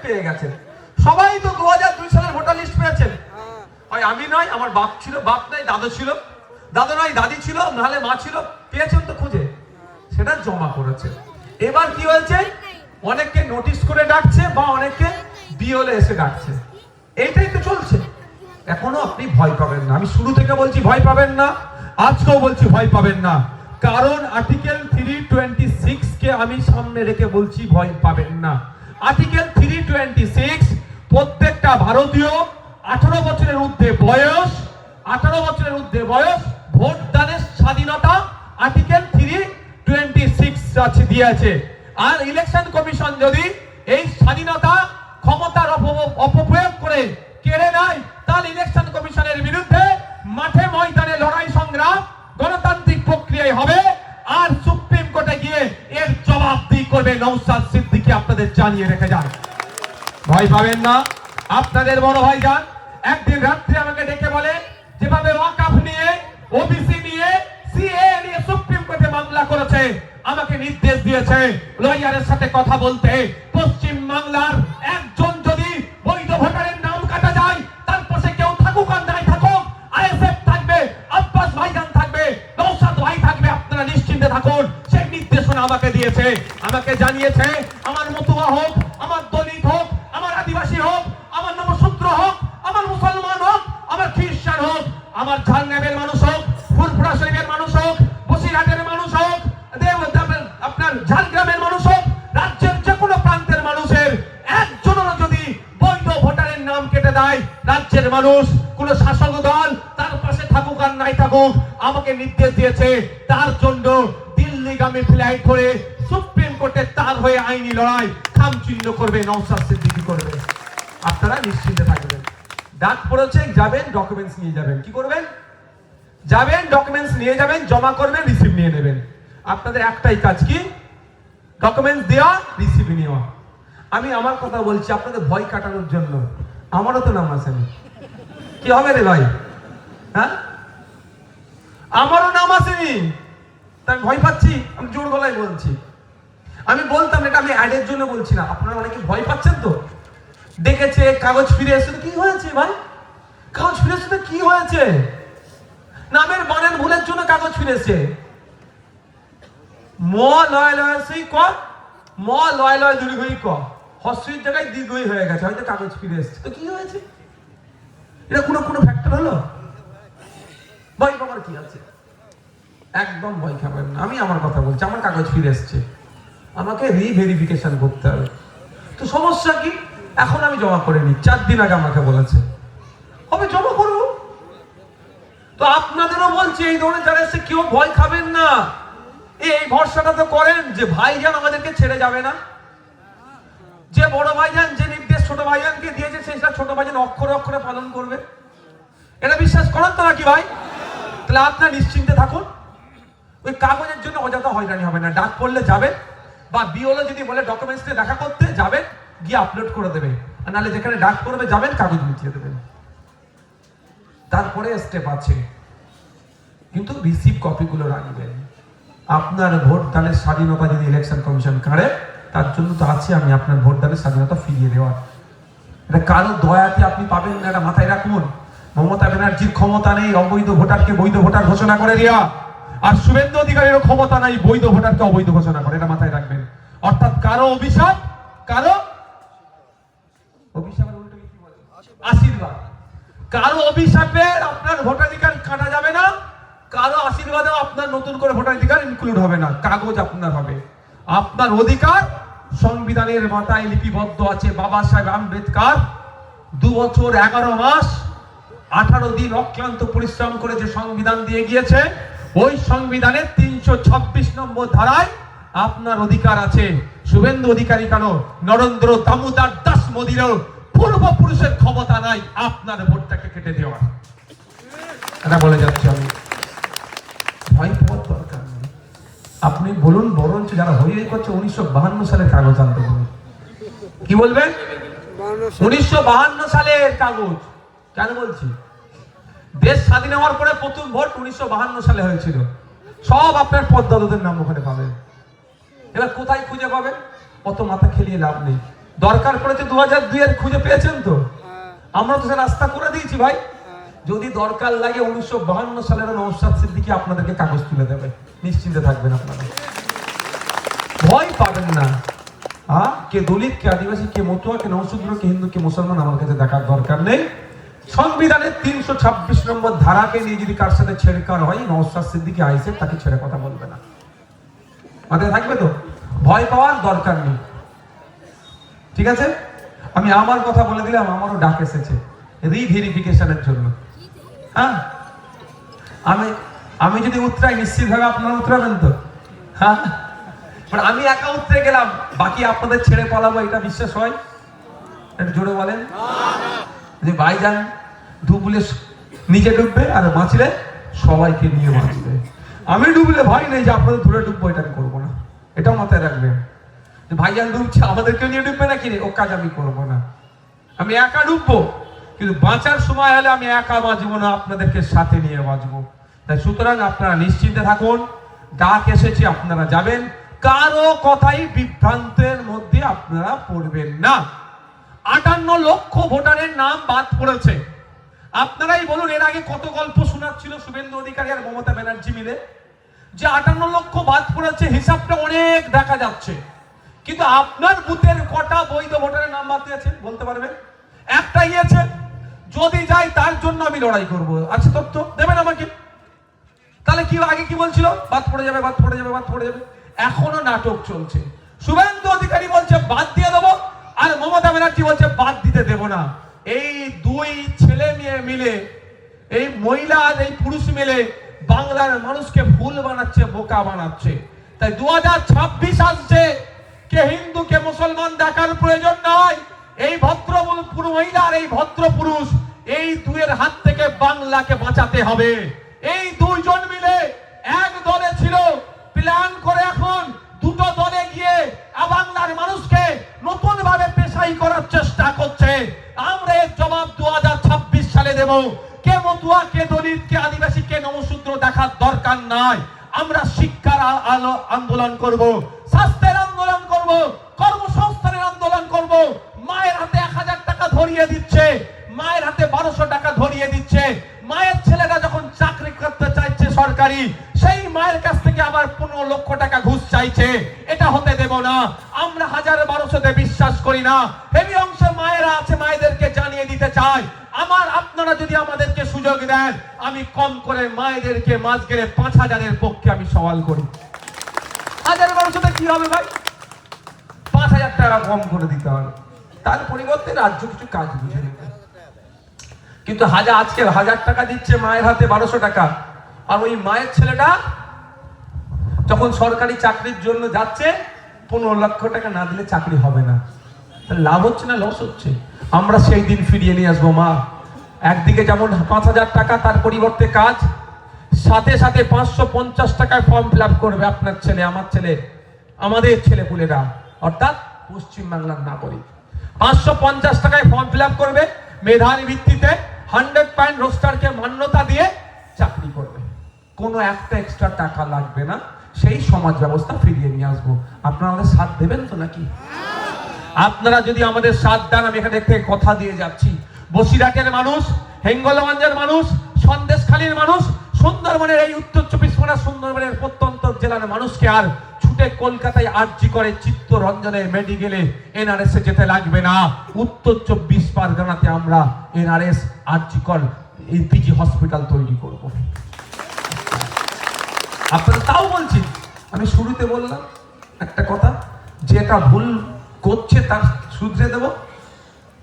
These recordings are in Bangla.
পেয়ে গেছেন। সবাই তো 2002 সালের ভোটার লিস্ট পেয়েছেন। হয় আমি নয়, আমার বাপ ছিল, বাপ নাই দাদু ছিল, দাদু নয় দাদি ছিল, নাহলে মা ছিল, পেয়েছেন তো খুঁজে, সেটা জমা করেছে। এবার কি হয়েছে, অনেককে নোটিশ করে ডাকছে বা অনেককে বিওলে এসে ডাকছে, এইটাই তো চলছে। এখনো আপনি ভয় পাবেন না, আমি শুরু থেকে বলছি ভয় পাবেন না, আজকেও বলছি ভয় পাবেন না, কারণ আর্টিকেল 326 কে আমি সামনে রেখে বলছি ভয় পাবেন না। আর্টিকেল 326 প্রত্যেকটা ভারতীয় 18 বছরের ঊর্ধ্বে বয়স, 18 বছরের ঊর্ধ্বে বয়স, ভোট দানের স্বাধীনতা আর্টিকেল 326 আছে দিয়েছে। আর ইলেকশন কমিশন যদি এই স্বাধীনতা ক্ষমতার অপপ্রয়োগ করে কেড়ে নেয়, তাহলে ইলেকশন কমিশনের বিরুদ্ধে মাঠে ময়দানে লড়াই সংগ্রাম গণতান্ত্রিক প্রক্রিয়ায় হবে, আর সুপ্রিম কোর্টে গিয়ে এর জবাবদিহি করবে নওশাদ সিদ্দিকী। আপনাদের জানিয়ে রেখে যান, ভয় পাবেন না। আপনাদের বড় ভাইজান একদিন রাত্রে আমাকে ডেকে বলে, যেভাবে ওয়াকফ নিয়ে, ওবিসি নিয়ে, সিএ নিয়ে সুপ্রিম কোর্টে মামলা করেছে, আমাকে নির্দেশ দিয়েছে লয়ারের সাথে কথা বলতে। পশ্চিম বাংলার একজন যদি বৈধ ভোটারের নাম কাটা যায়, তার পাশে কেউ থাকুক আর নাই থাকুক, আইএসএফ থাকবে, আব্বাস ভাইজান থাকবে, নওশাদ ভাই থাকবে, আপনারা নিশ্চিন্তে থাকুন। সেই নির্দেশনা আমাকে দিয়েছে, আমাকে জানিয়েছে, আমার মতুয়া হোক, আমার দলিত হোক, আমার আদিবাসী হোক, আমার নবশূদ্র হোক, আমার মুসলমান হোক, আমার খ্রিস্টান হোক, আমার ঝাড়গ্রামের মানুষ হোক, ফুলপুরা শরীফের মানুষ হোক, বসিরহাটের মানুষ হোক, আপনার ঝাড়গ্রামের মানুষ হোক, রাজ্যের যে কোনো প্রান্তের মানুষের একজনেরও যদি বৈধ ভোটারের নাম কেটে দেয়, রাজ্যের মানুষ, কোন শাসক দল তার পাশে থাকুক আর নাই থাকুক, আমাকে নির্দেশ দিয়েছে তার জন্য দিল্লিগামী ফ্লাইট ধরে সুপ্রিম কোর্টে তার হয়ে আইনি লড়াই খামচিহ্ন করবে, নওশাদ সিদ্দিকী করবে। আপনারা নিশ্চিন্তে থাকবেন। ডাক পড়েছে, যাবেন, ডকুমেন্টস নিয়ে যাবেন। কি করবেন? যাবেন, ডকুমেন্টস নিয়ে যাবেন, জমা করবেন, রিসিভ নিয়ে নেবেন। আপনাদের একটাই কাজ, কি? ডকুমেন্টস দেওয়া, রিসিভ নেওয়া। আমি আমার কথা বলছি আপনাদের ভয় কাটানোর জন্য, আমারও তো নাম আসেনি। কি হবে রে ভাই? হ্যাঁ, আমারও নাম আসেনি, তাই ভয় পাচ্ছি। আমি জোর গলায় বলছি, আমি বলতাম এটা আমি অ্যাডের জন্য বলছি না। আপনারা অনেকে ভয় পাচ্ছেন তো। ডেকেছে, কাগজ ফিরে এসে, কি হয়েছে ভাই? কাগজ ফিরে এসে কি হয়েছে? নামের বানান ভুলের জন্য কাগজ ফিরেছে। ম লয় লয় সেই ক, ম লয় লয় দীর্ঘই ক, হস্যের জায়গায় দীর্ঘই হয়ে গেছে, হয়তো কাগজ ফিরে এসছে। তো কি হয়েছে? এটা কোনো ফ্যাক্টর হলো? ভয় পাবার কি আছে? একদম ভয় খাবেন না। আমি আমার কথা বলছি, আমার কাগজ ফিরে এসছে, আমাকে রিভেরিফিকেশন করতে হবে। তো সমস্যা কি? এখন আমি জমা করে নি, 4 দিন আগে আমাকে বলেছে হবে জমা করবো। তো আপনাদেরও বলছি, এই ধরনের যারা এসে কেউ ভয় খাবেন না। এই ভরসাটা তো করেন যে ভাইজান আমাদেরকে ছেড়ে যাবে না, যে বড় ভাইজান যে নির্দেশ ছোট ভাইজানকে দিয়েছে সেটা ছোট ভাইজান অক্ষরে অক্ষরে পালন করবে। এটা বিশ্বাস করেন তো নাকি ভাই? তাহলে আপনারা নিশ্চিন্তে থাকুন। ওই কাগজের জন্য অযথা হয়রানি হবে না। ডাক পড়লে যাবে, বা বিওলে যদি বলে ডকুমেন্টস নিয়ে দেখা করতে যাবেন, গিয়ে আপলোড করে দেবে। আর নাহলে যেখানে ডাক পড়বে যাবেন, কাগজ মিটিয়ে দেবেন। তারপরে স্টেপ আছে, কিন্তু রিসিভ কপিগুলো রাখবেন। আপনার ভোট দানের স্বাধীনতা যদি ইলেকশন কমিশন কাড়ে, তার জন্য তো আছে আমি আপনার ভোট দানের স্বাধীনতা ফিরিয়ে দেওয়া। এটা কারো দয়াতে আপনি পাবেন না, এটা মাথায় রাখুন। মমতা ব্যানার্জির ক্ষমতা নেই অবৈধ ভোটারকে বৈধ ভোটার ঘোষণা করে দেওয়া, আর শুভেন্দু অধিকারীরও ক্ষমতা নাই বৈধ ভোটারকে অবৈধ ঘোষণা করে। এটা মাথায় রাখবেন। অর্থাৎ কারো অভিশাপ, কারো অভিশাপের উল্টো কি বলে? আশীর্বাদ। কারো অভিশাপে আপনার ভোটাধিকার কাটা যাবে না, কারো আশীর্বাদেও আপনার নতুন করে ভোটাধিকার ইনক্লুড হবে না। কাগজ আপনার হবে। আপনার অধিকার সংবিধানের মাথায় লিপিবদ্ধ আছে। বাবা সাহেব আম্বেদকর 2 বছর 11 মাস 18 দিন অক্লান্ত পরিশ্রম করে যে সংবিধান দিয়ে গিয়েছে, ওই সংবিধানের 326 নম্বর ধারায় আপনার অধিকার আছে। শুভেন্দু অধিকারী কেন, নরেন্দ্র দামোদর দাস মোদীরও পূর্বপুরুষের ক্ষমতা নাই আপনার ভোটটাকে কেটে দেওয়ার। এটা বলে যাচ্ছে। আমি ভয় পাওয়ার দরকার নেই। আপনি বলুন, বরঞ্চ যারা হয়ে করছে 1952 সালের কাগজ আনতে বলুন। কি বলবেন? 1952 সালের কাগজ। কেন বলছি? দেশ স্বাধীন হওয়ার পরে প্রথম ভোট 1952 সালে হয়েছিল। সব আপনার পদ্মাদের নাম ওখানে পাবেন। এবার কোথায় খুঁজে পাবেন? অত মাথা খেলিয়ে লাভ নেই। দরকার পড়েছে 2002 এর, খুঁজে পেয়েছেন তো? আমরা তো সে রাস্তা করে দিয়েছি ভাই। যদি দরকার লাগে 1952 সালের নওশাদ সিদ্দিকী আপনাদেরকে কাগজ তুলে দেবে, নিশ্চিন্তে থাকবেন আপনারা, ভয় পাবেন না। কে দলিত, কে আদিবাসী, কে মতুয়া, কে নওশূদ্র, কে হিন্দু, কে মুসলমান আমার কাছে দেখার দরকার নেই। সংবিধানের 326 নম্বর ধারাকে নিয়ে যদি কার সাথে ছেড়কার হয়, নওশাদ সিদ্দিকী আইসে তাকে ছেড়ে কথা বলবে না, মাথায় থাকবে তো? ভয় পাওয়ার দরকার নেই, ঠিক আছে? আমি আমার কথা বলে দিলাম, আমারও ডাক এসেছে রিভেরিফিকেশনের জন্য। হ্যাঁ, আমি যদি উত্তরাই নিশ্চিতভাবে আপনারা উত্তরাবেন তো? হ্যাঁ, আমি একা উত্তরে গেলাম, বাকি আপনাদের ছেড়ে পালাবো, এটা বিশ্বাস হয়? একটু জোরে বলেন। যে ভাইজান ডুবলে নিজে ডুববে, আর বাঁচলে সবাইকে নিয়ে বাঁচবে। আমি ডুবলে ভয় নেই যে আপনাদের ধরে ডুববো, এটা আমি করবো না, এটাও মাথায় রাখবেন। যে ভাইজান ডুবছে, আমাদেরকে নিয়ে ডুববে না কিনে, ও কাজ আমি করবো না। আমি একা ডুববো, কিন্তু বাঁচার সময় হলে আমি একা বাঁচবো না, আপনাদেরকে সাথে নিয়ে বাঁচবো। তাই সুতরাং আপনারা নিশ্চিন্তে থাকুন, ডাক এসেছে, আপনারা যাবেন, কারো কথাই বিভ্রান্তের মধ্যে আপনারা পড়বেন না। 58 লক্ষ ভোটারের নাম বাদ পড়েছে। আপনারাই বলুন, এর আগে কত গল্প শোনাচ্ছিল শুভেন্দু অধিকারী আর মমতা ব্যানার্জি মিলে, যে 58 লক্ষ বাদ পড়েছে, হিসাবটা অনেক দেখা যাচ্ছে। কিন্তু আপনার বুথের কটা বৈধ ভোটারের নাম বাদ দিয়েছে বলতে পারবেন? একটাই আছে। যদি যাই তার জন্য আমি লড়াই করব, আছে তথ্য দেবেন আমাকে? তাহলে কি আগে কি বলছিল, বাদ পড়ে যাবে, বাদ পড়ে যাবে, বাদ পড়ে যাবে। এখনো নাটক চলছে। শুভেন্দু অধিকারী বলছে বাদ দিয়ে দেবো, আর মমতা ব্যানার্জি বলছে বাদ দিতে দেব না। এই দুই ছেলে মেয়ে মিলে, এই মহিলা আর এই পুরুষ মিলে বাংলার মানুষকে ভুল বানাচ্ছে, বোকা বানাচ্ছে। তাই 2026 আসছে, কে হিন্দু কে মুসলমান দেখার প্রয়োজন নয়। এই ভদ্র মহিলা আর এই ভদ্র পুরুষ, এই দুয়ের হাত থেকে বাংলাকে বাঁচাতে হবে। এই দুইজন মিলে এক দলে ছিল, প্ল্যান করে এখন দুটো দলে গিয়ে বাংলার মানুষকে নতুন ভাবে পেশাই করার চেষ্টা করছে। আমরা এর জবাব 2026 সালে দেব। কে মতুয়া, কে দলিত, কে আদিবাসী, কে নমশূদ্র দেখার দরকার নাই। আমরা শিক্ষার আন্দোলন করব, স্বাস্থ্যের আন্দোলন করব, কর্মসংস্থানের আন্দোলন করব। মায়ের হাতে 1000 টাকা ধরিয়ে দিচ্ছে, মায়ের হাতে 1200 টাকা ধরিয়ে দিচ্ছে। মায়ের ছেলেরা যখন চাকরি করতে চাইছে সরকারি, সেই মায়ের কাছ থেকে আবার 15 লক্ষ টাকা ঘুষ চাইছে। এটা হতে দেব না। আমরা 1000-1200-তে বিশ্বাস করি না। হেবি অংশে মায়েরা আছে, মায়েদেরকে জানিয়ে দিতে চাই, আপনারা যদি আমাদেরকে সুযোগ দেন, আমি কম করে মায়েদেরকে মাস গেলে 5000-এর পক্ষে আমি সওয়াল করি। 1000-1200-তে কি হবে ভাই? 5000 টাকা কম করে দিতে হবে। তার পরিবর্তে রাজ্য কিছু কাজ বুঝে নেবে। কিন্তু আজকে 1000 টাকা দিচ্ছে মায়ের হাতে, 1200 টাকা, আর ওই মায়ের ছেলেটা যখন সরকারি চাকরির জন্য যাচ্ছে, 15 লক্ষ টাকা না দিলে চাকরি হবে না। তাহলে লাভ হচ্ছে না লস হচ্ছে? আমরা সেই দিন ফিরিয়ে নিয়ে আসবো মা। একদিকে যেমন 5000 টাকা, তার পরিবর্তে কাজ, সাথে সাথে 550 টাকায় ফর্ম ফিল আপ করবে আপনার ছেলে, আমার ছেলে, আমাদের ছেলেপুলেরা, অর্থাৎ পশ্চিমবাংলার নাগরিক। 550 টাকায় ফর্ম ফিল আপ করবে, মেধার ভিত্তিতে 100% রোস্টারকে মান্যতা দিয়ে চাকরি করবে, কোনো একটা এক্সট্রা টাকা লাগবে না। সেই সমাজ ব্যবস্থা ফিরিয়ে নিয়ে আসবো। আপনারা আমাদের সাথ দেবেন তো নাকি? আপনারা যদি আমাদের সাথ দেন, আমি এখানে থেকে কথা দিয়ে যাচ্ছি, বসিরহাটের মানুষ, হেঙ্গলগঞ্জের মানুষ, সন্দেশখালীর মানুষ, সুন্দরবনের এই উত্তর 24 পরগনা সুন্দরবনের প্রত্যন্ত জেলার মানুষকে আর ছুটে কলকাতায় আরজি করে চিত্তরঞ্জনে মেডিকেলে এনআরএস এ যেতে লাগবে না। উত্তর 24 পরগনাতে আমরা এনআরএস আরজি কর পিজি হসপিটাল তৈরি করব। আপনারা তাও বলছি, আমি শুরুতে বললাম একটা কথা, যেটা ভুল করছে তার শুধরে দেবো,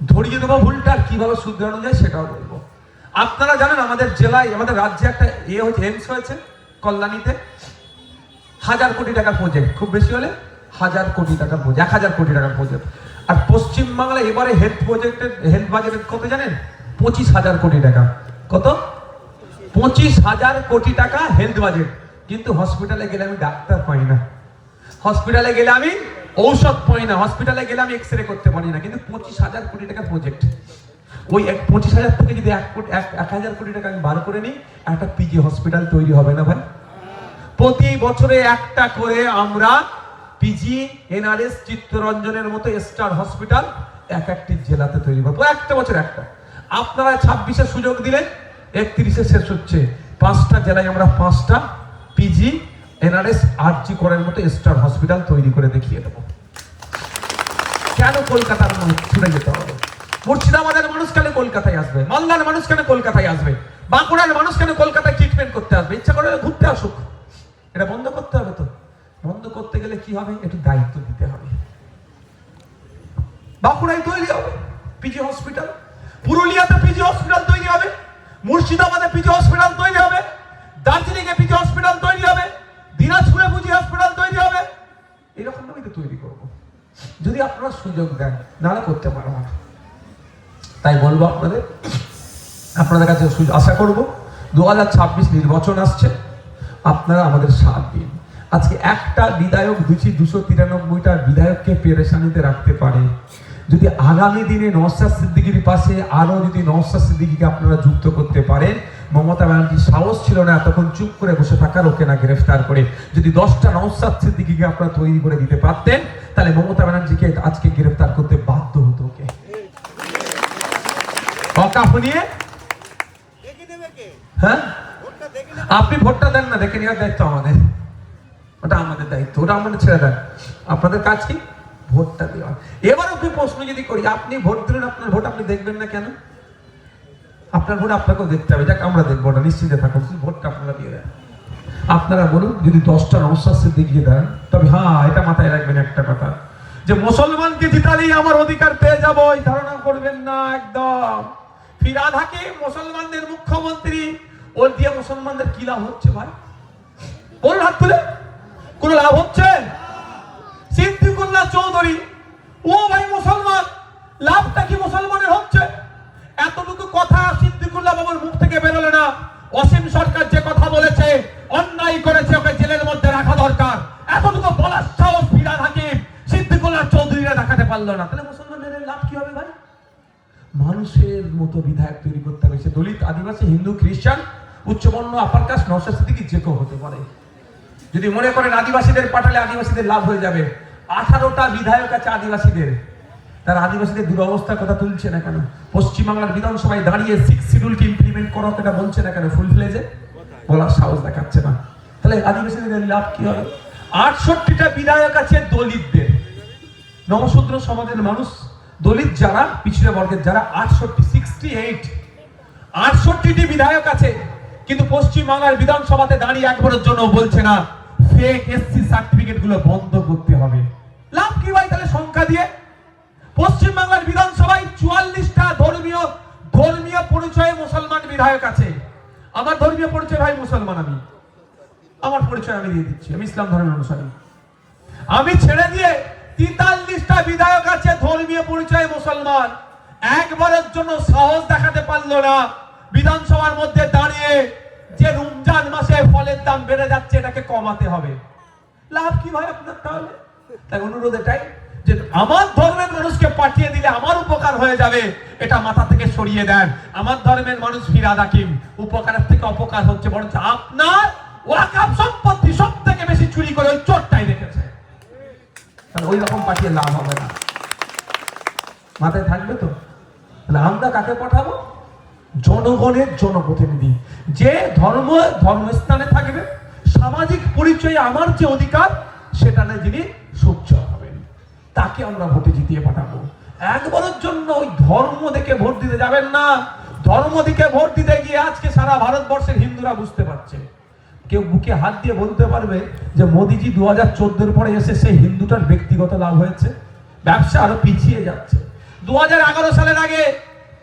ধরিয়ে দেবো ভুলটা, আর কিভাবে শুধরানো যায় সেটাও বলবো। আপনারা জানেন আমাদের জেলায়, আমাদের রাজ্যে একটা এমস হয়েছে কল্যাণীতে, 1000 কোটি টাকার প্রজেক্ট, খুব বেশি হলে 1000 কোটি টাকার প্রজেক্ট, 1000 কোটি টাকার প্রজেক্ট। আর পশ্চিমবাংলায় এবারে হেলথ বাজেট কত জানেন? 25,000 কোটি টাকা। কত? 25,000 কোটি টাকা হেলথ বাজেট। কিন্তু হসপিটালে গেলে আমি ডাক্তার পাই না, হসপিটালে গেলে আমি ঔষধ পাই না, হসপিটালে গেলে আমি এক্সরে করতে পারি না। কিন্তু 25,000 কোটি টাকা প্রজেক্ট, ওই 25,000 থেকে যদি 1,000 কোটি টাকা আমি বার করে নিই, একটা পিজি হসপিটাল তৈরি হবে না ভাই? প্রতি বছরে একটা করে আমরা পিজি, এনআরএস, চিত্তরঞ্জনের মতো স্টার হসপিটাল এক একটি জেলাতে তৈরি করবো, একটা বছর একটা। আপনারা 26-এ সুযোগ দিলেন, 31-এ শেষ হচ্ছে। 5টা জেলায় আমরা 5টা পিজি, এনআরএস, আরজি করার মতো স্টার হসপিটাল তৈরি করে দেখিয়ে দেবো। কেন কলকাতার মানুষ ছুটে যেতে হবে? মুর্শিদাবাদের মানুষ কেন কলকাতায় আসবে? মালদার মানুষ কেন কলকাতায় আসবে? বাঁকুড়ার মানুষ কেন কলকাতায় ট্রিটমেন্ট করতে আসবে? ইচ্ছা করে ঘুরতে আসুক। এটা বন্ধ করতে হবে। তো বন্ধ করতে গেলে কি হবে? একটু দায়িত্ব দিতে হবে। বাঁকুড়ায় তৈরি হবে পিজি হসপিটাল, পুরুলিয়াতে পিজি হসপিটাল তৈরি হবে, মুর্শিদাবাদে পিজি হসপিটাল তৈরি হবে, দার্জিলিং এ পিজি হসপিটাল তৈরি হবে, দিনাজপুরে পিজি হসপিটাল তৈরি হবে। এরকম ভাবে তৈরি করবো যদি আপনারা সুযোগ দেন, নাহলে করতে পারবো না। তাই বলবো আপনাদের কাছে আশা করব 2026 নির্বাচন আসছে, আপনারা আমাদের সাথ দিন। আজকে একটা বিধায়ক 293টা বিধায়ককে পেরেশানিতে রাখতে পারে, যদি আগামী দিনে নওশাদ সিদ্দিকীর পাশে আরো যদি নওশাদ সিদ্দিকীকে আপনারা যুক্ত করতে পারেন, মমতা ব্যানার্জির সাহস ছিল না এতক্ষণ চুপ করে বসে থাকার, ওকে না গ্রেফতার করে। যদি 10টা নওশাদ সিদ্দিকীকে আপনারা তৈরি করে দিতে পারতেন, তাহলে মমতা ব্যানার্জিকে আজকে গ্রেফতার করতে বাধ্য হতো। ওকে হ্যাঁ, আপনি ভোটটা দেন না, দেখে নেওয়ার দায়িত্ব আমাদের, ওটা আমাদের দায়িত্ব, ওটা আমাদের ছেড়ে দেন। আপনাদের কাজ কি? ভোটটা দেওয়া। এবার ওকে প্রশ্ন যদি করি, আপনি ভোট দিলেন, আপনার ভোট আপনি দেখবেন না কেন? আপনার ভোট আপনাকেও দেখতে হবে। যাক, আমরা দেখবো না, নিশ্চিন্তে থাকুন, ভোটটা আপনারা দিয়ে দেন। আপনারা বলুন, যদি 10টা নওশাদ সিদ্দিকীকে দেন, তবে হ্যাঁ, এটা মাথায় রাখবেন একটা কথা, যে মুসলমানকে জিতালেই আমার অধিকার পেয়ে যাবো, এই ধারণা করবেন না একদম। ফিরহাদ হাকিম মুসলমানদের মুখ্যমন্ত্রী, ওর দিয়ে মুসলমানদের কি লাভ হচ্ছে ভাই? কোন হাত তুলে কোন লাভ হচ্ছে? সিদ্দিকুল্লাহ চৌধুরী, ও ভাই মুসলমান, লাভটা কি মুসলমানের হচ্ছে? এতটুকু কথা সিদ্দিকুল্লাহ বাবুর মুখ থেকে বেরোলে না। অসীম সরকার যে কথা বলেছে, অন্যায় করেছে, ওকে জেলের মধ্যে রাখা দরকার, এতটুকু বলার সাহস ফিরহাদ হাকিম সিদ্দিকুল্লাহ চৌধুরীরা দেখাতে পারলো না। তাহলে মুসলমানদের লাভ কি হবে ভাই? মানুষের মতো বিধায়ক তৈরি করতে হবে। সে দলিত, আদিবাসী, হিন্দু, খ্রিস্টান, উচ্চবর্ণ, আপার কাস্ট, নওশাদ সিদ্দিকী যে কেউ হতে পারে। যদি মনে করেন আদিবাসীদের পাঠালে আদিবাসীদের লাভ হয়ে যাবে, 18টা বিধায়ক আছে আদিবাসীদের, তারা আদিবাসীদের দুরবস্থার কথা তুলছে না কেন? পশ্চিমবাংলার বিধানসভায় দাঁড়িয়ে 6 শিডিউলকে ইমপ্লিমেন্ট করো, এটা বলছে না কেন? ফুল ফ্লেজে বলার সাহস দেখাচ্ছে না। তাহলে আদিবাসীদের লাভ কি হবে? 68টা বিধায়ক আছে দলিতদের, নমশূদ্র সমাজের মানুষ, দলিত যারা, পিছিয়ে বর্গের যারা, 68টি বিধায়ক আছে, কিন্তু পশ্চিমবাংলার বিধানসভাতে দাঁড়িয়ে একবারের জন্য বলছে না ফেক এসসি সার্টিফিকেট গুলো বন্ধ করতে হবে। লাভ কি ভাই তাহলে সংখ্যা দিয়ে? পশ্চিমবাংলার বিধানসভায় 44টা ধর্মীয় পরিচয়ে মুসলমান বিধায়ক আছে। আমার ধর্মীয় পরিচয় ভাই মুসলমান, আমার পরিচয় আমি দিয়ে দিচ্ছি, আমি ইসলাম ধর্মের অনুসারী। আমি ছেড়ে দিয়ে 43টা বিধায়ক আছে ধর্মীয় পরিচয়ে মুসলমান, একবারের জন্য সাহস দেখাতে পারলো না বিধানসভার মধ্যে দাঁড়িয়ে যে রমজান মাসে ফলের দাম বেড়ে যাচ্ছে, এটাকে কমাতে হবে। লাভ কি ভাই আপনার? তাই অনুরোধ এটাই যে আমার ধর্মের মানুষকে পাঠিয়ে দিলে আমার উপকার হয়ে যাবে, এটা মাথা থেকে সরিয়ে দেন। আমার ধর্মের মানুষ ফিরহাদ হাকিম, উপকারের থেকে অপকার হচ্ছে, বরঞ্চ আপনার ওয়াকফ সম্পত্তি সব থেকে বেশি চুরি করে ওই চোরটাই রেখেছে। ওই রকম পাঠিয়ে লাভ হবে না, মাথায় থাকবে তো। তাহলে আমরা কাকে পাঠাবো? জনগণের জনপ্রতিনিধি, যে ধর্মস্থানে থাকবে, সামাজিক পরিচয়ে আমার যে অধিকার সেটা নিয়ে যিনি সোচ্চার হবেন, তাকে আমরা ভোটে জিতিয়ে পাঠাবো। একবারের জন্য ওই ধর্ম দেখে ভোট দিতে যাবেন না। ধর্ম দিকে ভোট দিতে গিয়ে আজকে সারা ভারতবর্ষের হিন্দুরা বুঝতে পারছে, কেউ বুকে হাত দিয়ে বলতে পারবে যে মোদিজি 2014 পরে এসে সেই হিন্দুটার ব্যক্তিগত লাভ হয়েছে? ব্যবসা আরো পিছিয়ে যাচ্ছে। 2011 সালের আগে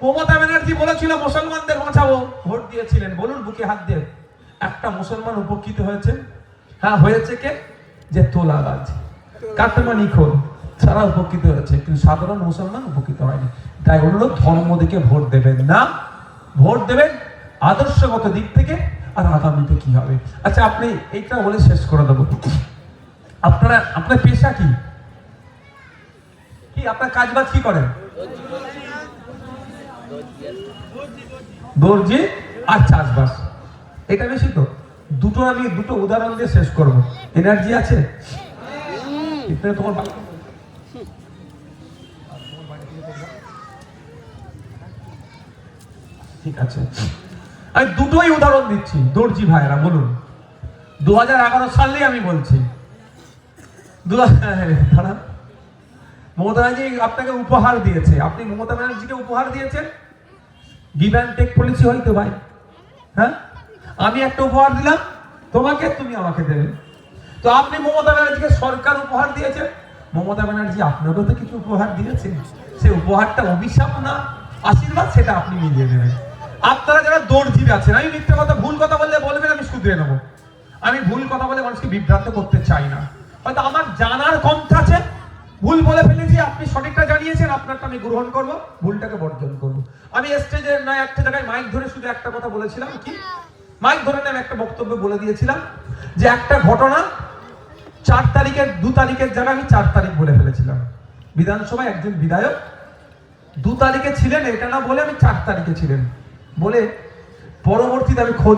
মমতা ব্যানার্জি বলেছিল মুসলমানদের বাঁচাবো, ভোট দিয়েছিলেন, বলুন বুকে হাত দিয়ে একটা মুসলমান উপকৃত হয়েছে? হ্যাঁ হয়েছে। কে? যে তোলাবাজ, কাটমানি খোর, সারা উপকৃত হয়েছে, কিন্তু সাধারণ মুসলমান উপকৃত হয়নি। তাই অনুরোধ, ধর্ম দিকে ভোট দেবেন না, ভোট দেবেন আদর্শগত দিক থেকে। আর আগামীতে কি হবে? আচ্ছা, আপনি এইটা বলে শেষ করে দেবো। আপনার পেশা কি? আপনার কাজ বাজ কি করেন? দর্জি আর চাষবাস, এটা বেশি তো। আমি দুটো উদাহরণ দিয়ে শেষ করব। এনার্জি আছে? এখানে তোমার ঠিক আছে, আমি দুটোই উদাহরণ দিচ্ছি। দর্জি ভাইরা বলুন, 2011 সালে আমি বলছি, মমতা ব্যানার্জি আপনাকে উপহার দিয়েছে, আপনি মমতা ব্যানার্জিকে উপহার দিয়েছেন গিভ অ্যান্ড টেক পলিসি হয়তো ভাই। হ্যাঁ, আমি একটা উপহার দিলাম তোমাকে, তুমি আমাকে দেবে। তো আপনি মমতা ব্যানার্জিকে সরকার উপহার দিয়েছে, মমতা ব্যানার্জি আপনাকেও তো কিছু উপহার দিয়েছে। সে উপহারটা অভিশাপ না আশীর্বাদ, সেটা আপনি মিলিয়ে নেবেন। আপনারা যারা দর্জির আছেন, আমি মিথ্যে কথা ভুল কথা বললে বলবেন, আমি শুধরে নেবো। আমি ভুল কথা বলে মানুষকে বিভ্রান্ত করতে চাই না। হয়তো আমার জানার কমতা আছে, ভুল বলে ফেলেছি, আপনি সঠিকটা জানিয়েছেন, আপনারটা আমি গ্রহণ করব, ভুলটাকে বর্জন করব। আমি স্টেজে নয় একটা জায়গায় মাইক ধরে শুধু একটা কথা বলেছিলাম, কি মাইক ধরে আমি একটা বক্তব্য বলে দিয়েছিলাম যে একটা ঘটনা 4 তারিখের 2 তারিখের জায়গায় আমি 4 তারিখ বলে ফেলেছিলাম। বিধানসভায় একজন বিধায়ক 2 তারিখে ছিলেন এটা না বলে আমি 4 তারিখে ছিলেন বলে, পরবর্তীতে আমি খোঁজ